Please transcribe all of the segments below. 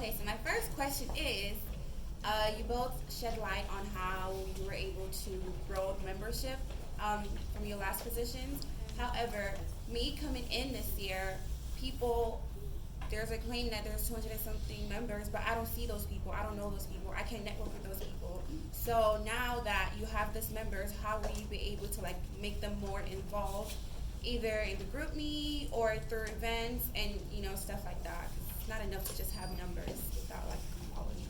Okay, so my first question is, you both shed light on how you were able to grow membership from your last positions. However, me coming in this year, people, there's a claim that there's 200 and something members, but I don't see those people. I don't know those people. I can't network with those people. So now that you have this members, how will you be able to like make them more involved, either in the group me or through events and stuff like that? It's not enough to just have numbers without like quality.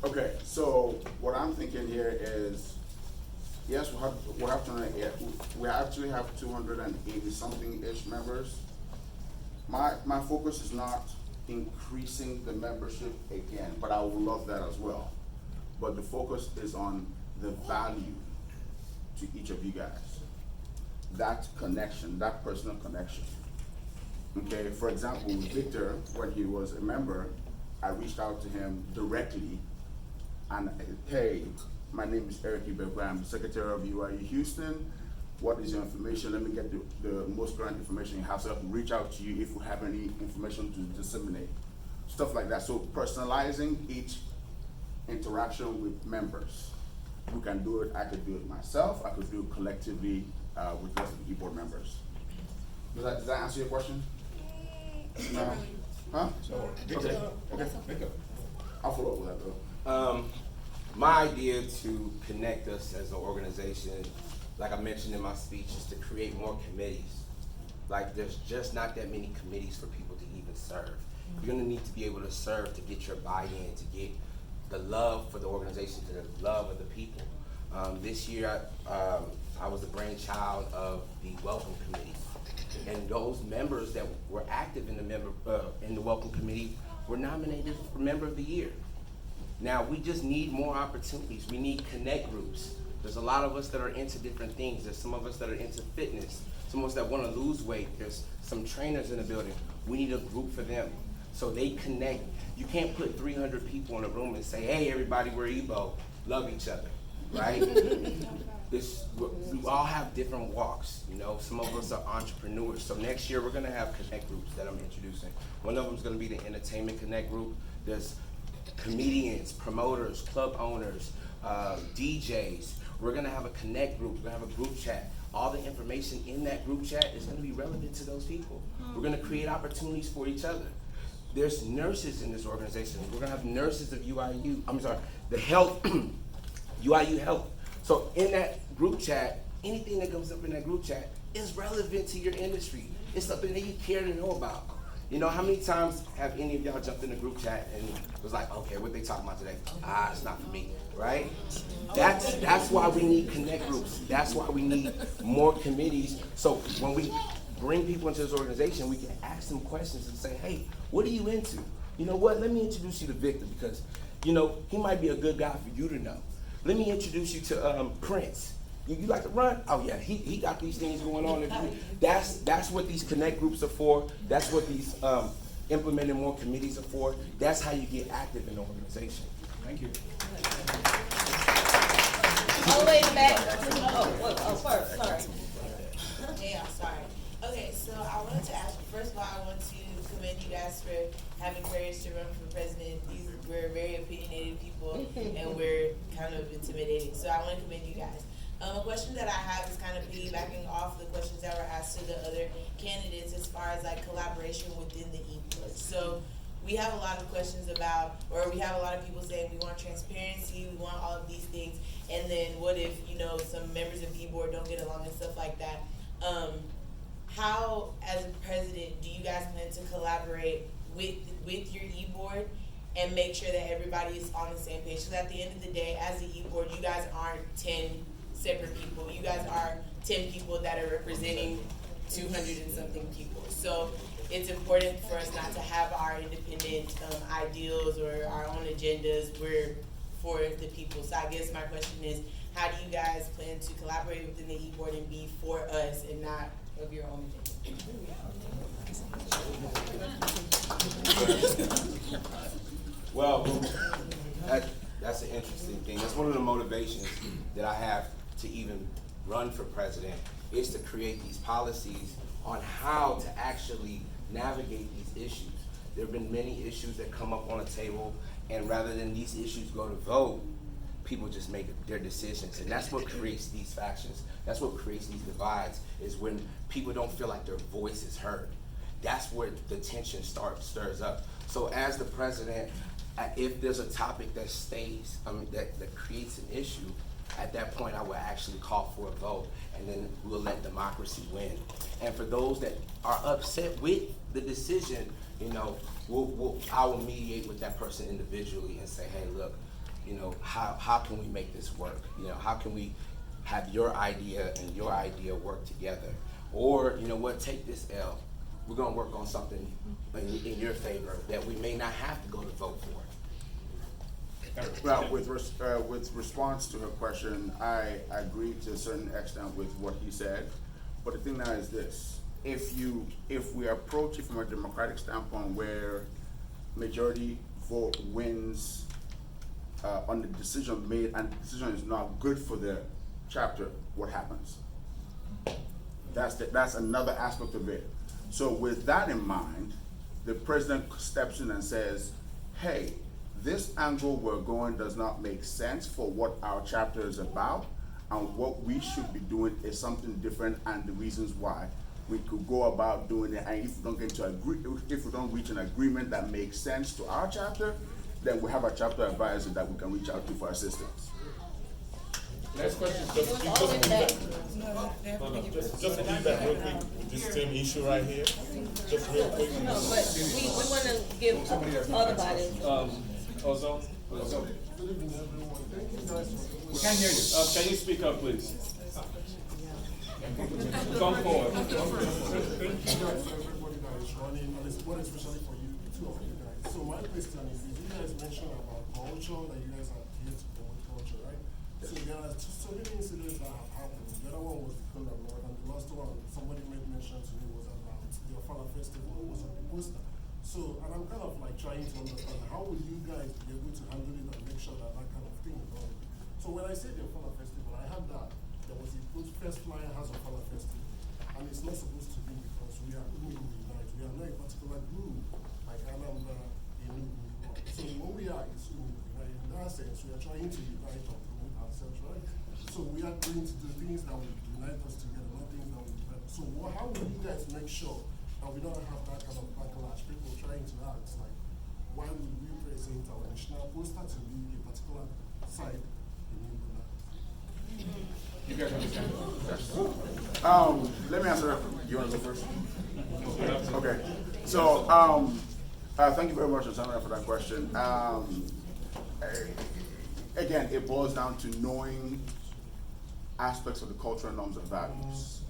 Okay, so what I'm thinking here is, yes, we actually have 280 something ish members. My focus is not increasing the membership again, but I would love that as well. But the focus is on the value to each of you guys. That connection, that personal connection. Okay, for example, with Victor, when he was a member, I reached out to him directly and, hey, my name is Eric Ibegwe, I'm the secretary of UIU Houston. What is your information? Let me get the most current information you have so I can reach out to you if we have any information to disseminate. Stuff like that. So personalizing each interaction with members. We can do it, I could do it myself, I could do it collectively with the rest of the board members. Does that answer your question? No? Huh? Okay. I'll follow up with that though. My idea to connect us as an organization, like I mentioned in my speech, is to create more committees. Like there's just not that many committees for people to even serve. You're gonna need to be able to serve to get your buy-in, to get the love for the organization, to the love of the people. This year, I was the brainchild of the Welcome Committee. And those members that were active in the Welcome Committee were nominated for Member of the Year. Now, we just need more opportunities. We need connect groups. There's a lot of us that are into different things. There's some of us that are into fitness. Some of us that want to lose weight. There's some trainers in the building. We need a group for them so they connect. You can't put 300 people in a room and say, hey, everybody, we're Igbo. Love each other, right? We all have different walks, Some of us are entrepreneurs. So next year, we're going to have connect groups that I'm introducing. One of them is going to be the Entertainment Connect Group. There's comedians, promoters, club owners, DJs. We're gonna have a connect group, we're gonna have a group chat. All the information in that group chat is gonna be relevant to those people. We're gonna create opportunities for each other. There's nurses in this organization. We're gonna have nurses of the health, UIU Health. So in that group chat, anything that comes up in that group chat is relevant to your industry. It's something that you care to know about. How many times have any of y'all jumped in a group chat and was like, okay, what they talking about today? It's not for me, right? That's why we need connect groups. That's why we need more committees. So when we bring people into this organization, we can ask them questions and say, hey, what are you into? You know what, let me introduce you to Victor because, he might be a good guy for you to know. Let me introduce you to Prince. You like to run? Oh yeah, he got these things going on. That's what these connect groups are for. That's what these implementing more committees are for. That's how you get active in the organization. Thank you. All the way in the back. First, sorry. Yeah, I'm sorry. Okay, so I wanted to ask you, first of all, I want to commend you guys for having courage to run for president. We're very opinionated people, and we're kind of intimidating. So I want to commend you guys. A question that I have is kind of piggybacking off the questions that were asked to the other candidates as far as like collaboration within the e-board. So we have a lot of questions about, or we have a lot of people saying we want transparency, we want all of these things, and then what if, some members of the e-board don't get along and stuff like that. How, as a president, do you guys plan to collaborate with your e-board and make sure that everybody is on the same page? Because at the end of the day, as the e-board, you guys aren't 10 separate people. You guys are 10 people that are representing 200 and something people. So it's important for us not to have our independent ideals or our own agendas. We're for the people. So I guess my question is, how do you guys plan to collaborate within the e-board and be for us and not of your own agenda? Well, that's an interesting thing. That's one of the motivations that I have to even run for president, is to create these policies on how to actually navigate these issues. There have been many issues that come up on the table, and rather than these issues go to vote, people just make their decisions, and that's what creates these factions. That's what creates these divides, is when people don't feel like their voice is heard. That's where the tension stirs up. So as the president, if there's a topic that stays, that creates an issue, at that point I will actually call for a vote, and then we'll let democracy win. And for those that are upset with the decision, you know, I will mediate with that person individually and say, hey, look, you know, how can we make this work? You know, how can we have your idea and your idea work together? Or, you know what, take this L. We're gonna work on something in your favor that we may not have to go to vote for. Well, with response to her question, I agree to a certain extent with what he said, but the thing now is this: if we approach it from a democratic standpoint, where majority vote wins on the decision made, and the decision is not good for the chapter, what happens? That's another aspect of it. So with that in mind, the president steps in and says, hey, this angle we're going does not make sense for what our chapter is about, and what we should be doing is something different, and the reasons why. We could go about doing it, and if we don't if we don't reach an agreement that makes sense to our chapter, then we have a chapter advisor that we can reach out to for assistance. Next question, just feedback real quick with this same issue right here. Just real quick. No, but we wanna give other bodies. Ozone? We can't hear you. Can you speak up, please? Come forward. Thank you guys for everybody that is running, and it's one especially for you, two of you guys. So my question is, you guys mentioned about culture, that you guys are here to promote culture, right? So there are so many incidents that have happened. The other one was the Color Lord, and the last one somebody made mention to me was about the Father Festival. It was on the poster. So, and I'm kind of like trying to understand, how will you guys be able to handle it and make sure that that kind of thing is on? So when I say the Father Festival, I had that there was a first flyer has a Father Festival, and it's not supposed to be, because we are Umu Unite. We are not a particular group like Anambra, Enugu. So what we are is Umu Unite. In that sense, we are trying to unite and promote ourselves, right? So we are going to do things that will unite us together, not things that will divide us. So how will you guys make sure that we don't have that kind of backlash? People trying to ask, like, why would we present our national poster to be a particular side in Umu? You guys understand? Let me answer that. You want to go first? Okay. So, thank you very much, Osama, for that question. Again, it boils down to knowing aspects of the cultural norms and values.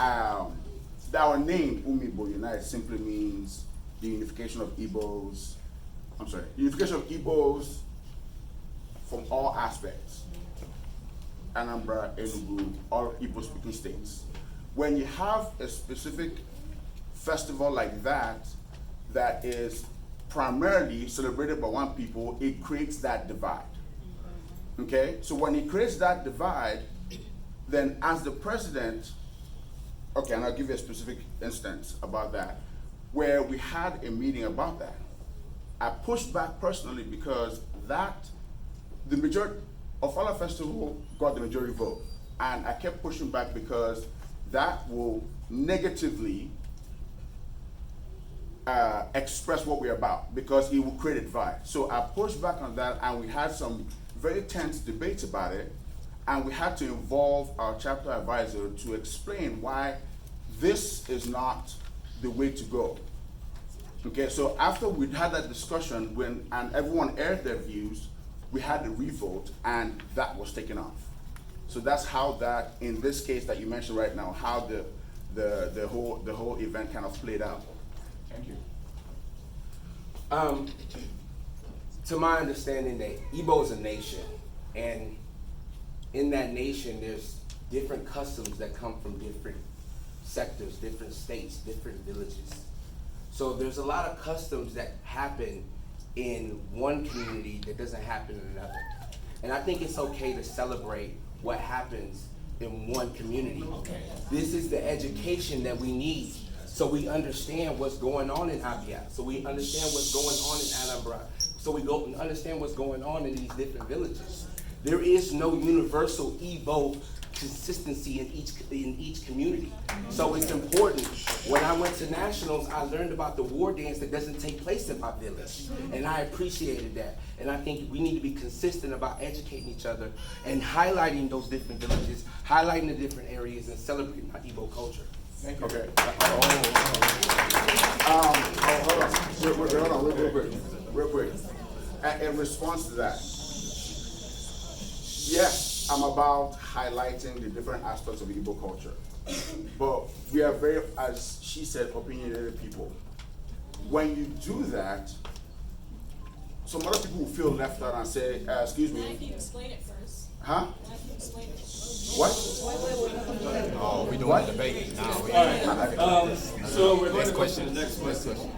Our name, Umibo Unite, simply means the unification of Igbos. Unification of Igbos from all aspects. Anambra, Enugu, all Igbo-speaking states. When you have a specific festival like that, that is primarily celebrated by one people, it creates that divide. Okay? So when it creates that divide, then as the president, okay, and I'll give you a specific instance about that, where we had a meeting about that. I pushed back personally because the majority of Ofala Festival got the majority vote. And I kept pushing back because that will negatively express what we're about, because it will create a divide. So I pushed back on that, and we had some very tense debates about it, and we had to involve our chapter advisor to explain why this is not the way to go. Okay, so after we'd had that discussion, and everyone aired their views, we had the revote, and that was taken off. So that's how that, in this case that you mentioned right now, how the whole event kind of played out. Thank you. To my understanding, that Igbo is a nation, and in that nation, there's different customs that come from different sectors, different states, different villages. So there's a lot of customs that happen in one community that doesn't happen in another. And I think it's okay to celebrate what happens in one community. This is the education that we need so we understand what's going on in Abia, so we understand what's going on in Anambra, so we go and understand what's going on in these different villages. There is no universal Igbo consistency in each community. So it's important. When I went to nationals, I learned about the war dance that doesn't take place in my village, and I appreciated that. And I think we need to be consistent about educating each other and highlighting those different villages, highlighting the different areas, and celebrating our Igbo culture. Thank you. Okay. Hold on. Real quick. In response to that, yes, I'm about highlighting the different aspects of Igbo culture. But we are very, as she said, opinionated people. When you do that, some other people will feel left out and say, excuse me. Can you explain it first? Huh? Can you explain it? What? Oh, we doing a debate now. So we're going to Next question.